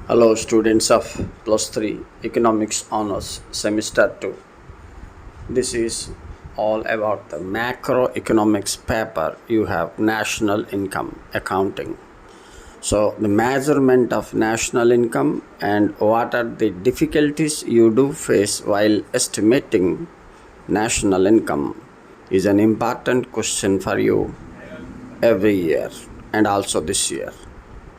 Hello, students of Plus 3 Economics Honors Semester 2. This is all about the macroeconomics paper. You have national income accounting. So, the measurement of national income and what are the difficulties you do face while estimating national income is an important question for you every year and also this year.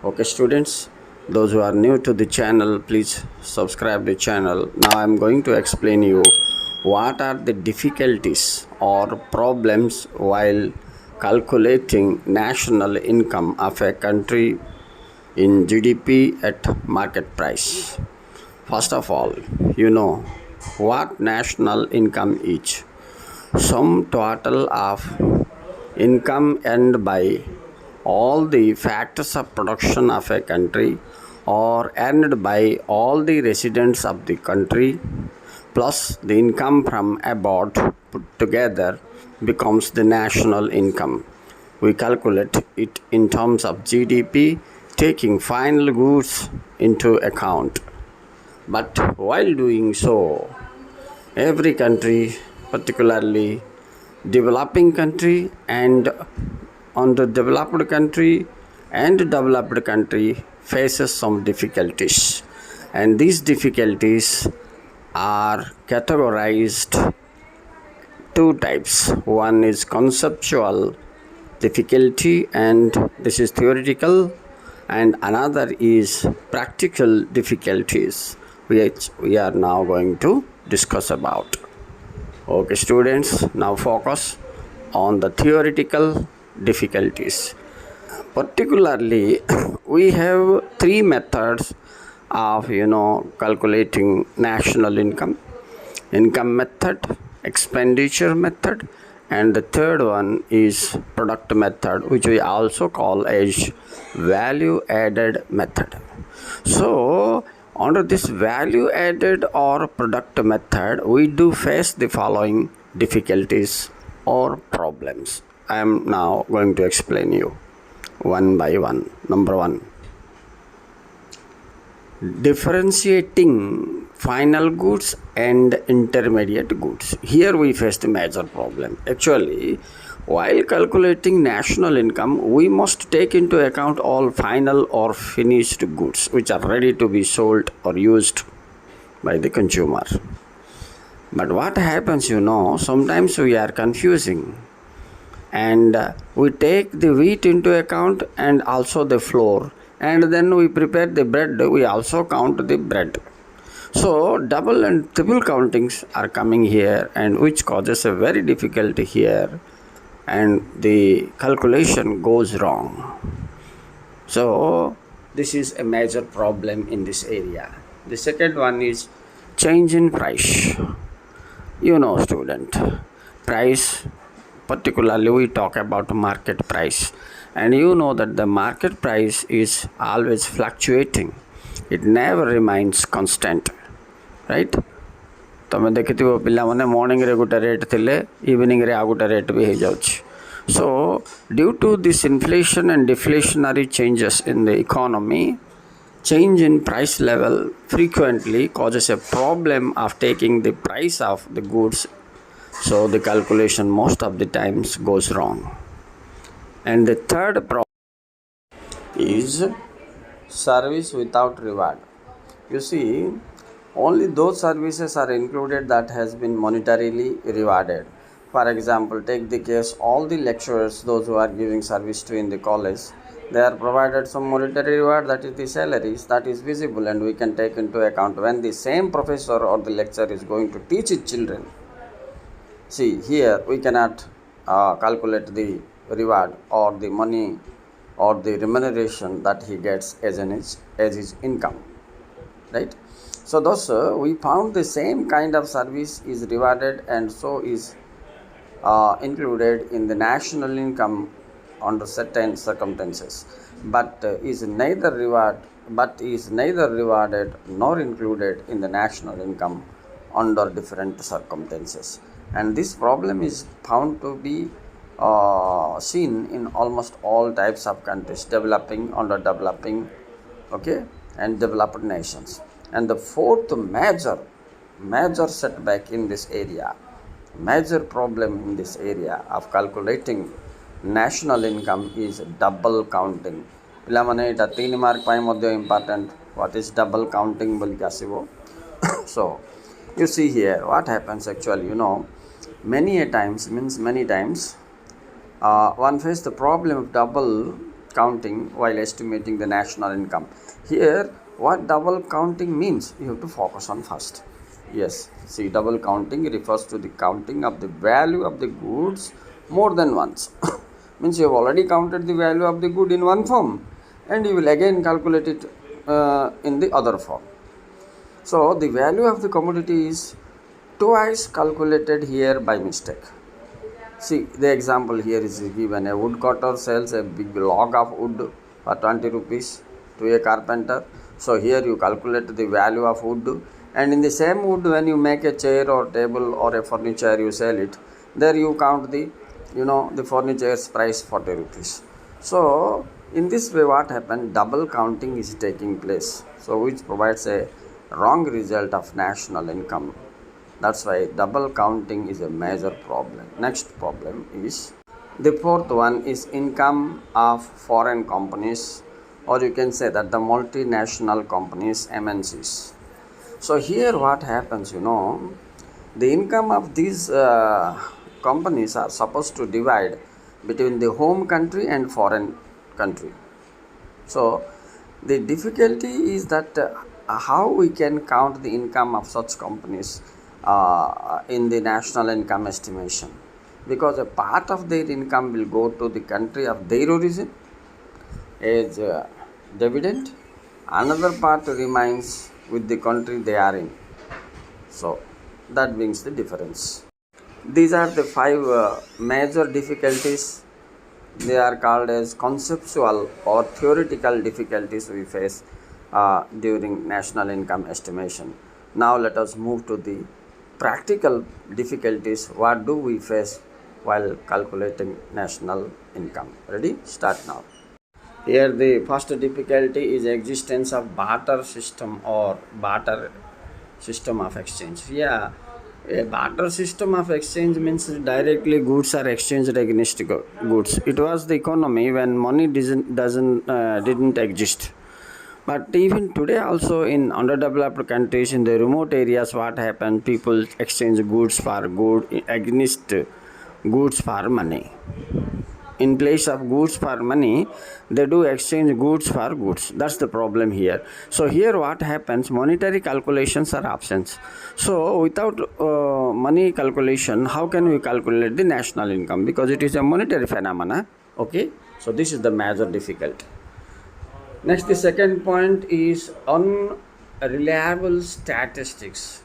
Okay, students, those who are new to the channel, please subscribe the channel. Now I'm going to explain you what are the difficulties or problems while calculating national income of a country in GDP at market price. First of all, you know what national income is. Sum total of income earned by all the factors of production of a country or earned by all the residents of the country plus the income from abroad put together becomes the national income. We calculate it in terms of GDP, taking final goods into account. But while doing so, every country, particularly developing country and underdeveloped country and developed country, faces some difficulties, and these difficulties are categorized two types. One is conceptual difficulty, and this is theoretical, and another is practical difficulties, which we are now going to discuss about. Okay, students, now focus on the theoretical difficulties. Particularly, we have three methods of calculating national income: income method, expenditure method, and the third one is product method, which we also call as value added method. So under this value added or product method, we do face the following difficulties or problems. I am now going to explain you one by one. Number one, differentiating final goods and intermediate goods. Here we face the major problem. Actually, while calculating national income, we must take into account all final or finished goods which are ready to be sold or used by the consumer. But what happens, sometimes we are confusing, and we take the wheat into account and also the flour, and then we prepare the bread, we also count the bread. So double and triple countings are coming here, and which causes a very difficulty here, and the calculation goes wrong. So this is a major problem in this area. The second one is change in price. Student, price, particularly we talk about market price, and that the market price is always fluctuating. It never remains constant, right? तुम देखिथिबो पिलामाने morning रे गोटे rate थिले, evening रे आ गोटे rate भी हो जाउछ. So due to this inflation and deflationary changes in the economy, change in price level frequently causes a problem of taking the price of the goods. So the calculation most of the times goes wrong. And the third problem is service without reward. You see, only those services are included that has been monetarily rewarded. For example, take the case all the lecturers, those who are giving service to in the college, they are provided some monetary reward, that is the salaries, that is visible, and we can take into account when the same professor or the lecturer is going to teach his children. See, here we cannot calculate the reward or the money or the remuneration that he gets as his income, right? So thus we found the same kind of service is rewarded and so is included in the national income under certain circumstances, but is neither rewarded nor included in the national income under different circumstances. And this problem is found to be seen in almost all types of countries, developing, underdeveloping, okay, and developed nations. And the fourth major setback in this area, major problem in this area of calculating national income is double counting. ପିଲାମାନେ ଏଇଟା 3 mark ପାଇଁ ମଧ୍ୟ important. What is double counting ବୋଲିକି ଆସିବ. So you see here what happens actually, many a times, means many times one face the problem of double counting while estimating the national income. Here what double counting means, you have to focus on first. Yes, see, double counting refers to the counting of the value of the goods more than once. Means you have already counted the value of the good in one form and you will again calculate it in the other form. So the value of the commodity is twice calculated here by mistake. See, the example here is given. A woodcutter sells a big log of wood for 20 rupees to a carpenter. So here you calculate the value of wood, and in the same wood, when you make a chair or table or a furniture, you sell it. There you count the furniture's price 40 rupees. So in this way, what happened? Double counting is taking place. So which provides a wrong result of national income. That's why double counting is a major problem. Next problem is, the fourth one is income of foreign companies, or you can say that the multinational companies, MNCs. So here what happens, the income of these companies are supposed to divide between the home country and foreign country. So the difficulty is that how we can count the income of such companies in the national income estimation, because a part of their income will go to the country of their origin as dividend, another part remains with the country they are in. So that brings the difference. These are the 5 major difficulties. They are called as conceptual or theoretical difficulties we face during national income estimation. Now let us move to the practical difficulties. What do we face while calculating national income? Ready? Start now. Here the first difficulty is existence of barter system or barter system of exchange. A barter system of exchange means directly goods are exchanged against goods. It was the economy when money didn't exist. But even today also in underdeveloped countries, in the remote areas, what happens? People exchange goods for against goods for money. In place of goods for money, they do exchange goods for goods. That's the problem here. So here what happens? Monetary calculations are absent. So without money calculation, how can we calculate the national income? Because it is a monetary phenomena. Okay, so this is the major difficulty. Next, the second point is unreliable statistics.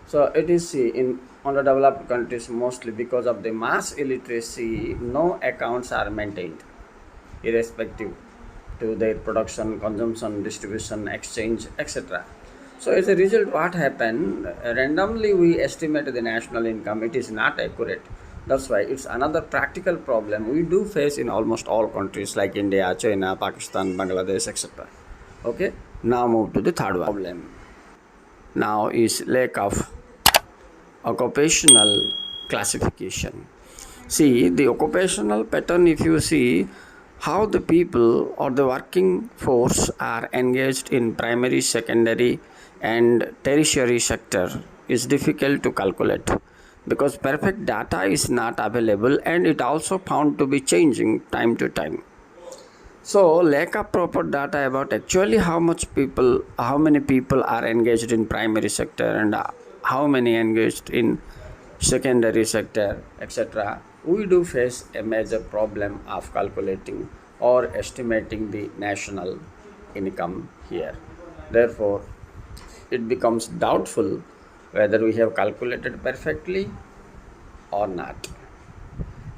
So it is in underdeveloped countries, mostly because of the mass illiteracy, no accounts are maintained, irrespective to their production, consumption, distribution, exchange, etc. So as a result, what happened? Randomly we estimate the national income. It is not accurate. That's why it's another practical problem we do face in almost all countries like India, China, Pakistan, Bangladesh, etc. Okay, now move to the third problem. Now is lack of occupational classification. See, the occupational pattern, if you see how the people or the working force are engaged in primary, secondary and tertiary sector is difficult to calculate, because perfect data is not available and it also found to be changing time to time. So lack of proper data about actually how many people are engaged in primary sector and how many engaged in secondary sector, etc. We do face a major problem of calculating or estimating the national income here. Therefore it becomes doubtful whether we have calculated perfectly or not.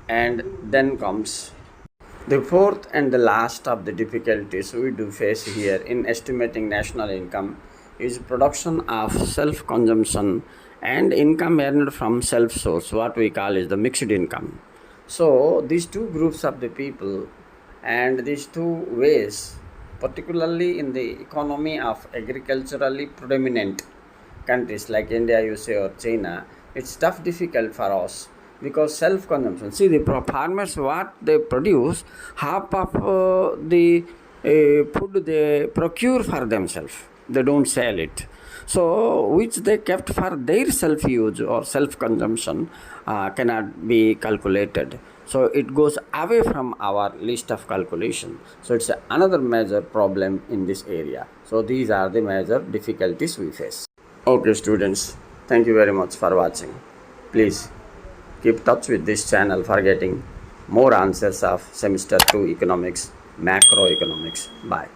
And then comes the fourth and the last of the difficulties we do face here in estimating national income is production of self-consumption and income earned from self-source, what we call is the mixed income. So these two groups of the people and these two ways particularly in the economy of agriculturally predominant countries like India, USA, or China. It's tough, difficult for us because self-consumption. See, the farmers what they produce, half of the food they procure for themselves. They don't sell it. So, which they kept for their self-use or self-consumption cannot be calculated. So it goes away from our list of calculation. So it's another major problem in this area. So these are the major difficulties we face. Okay, students, thank you very much for watching. Please keep touch with this channel for getting more answers of semester 2 economics, macroeconomics. Bye.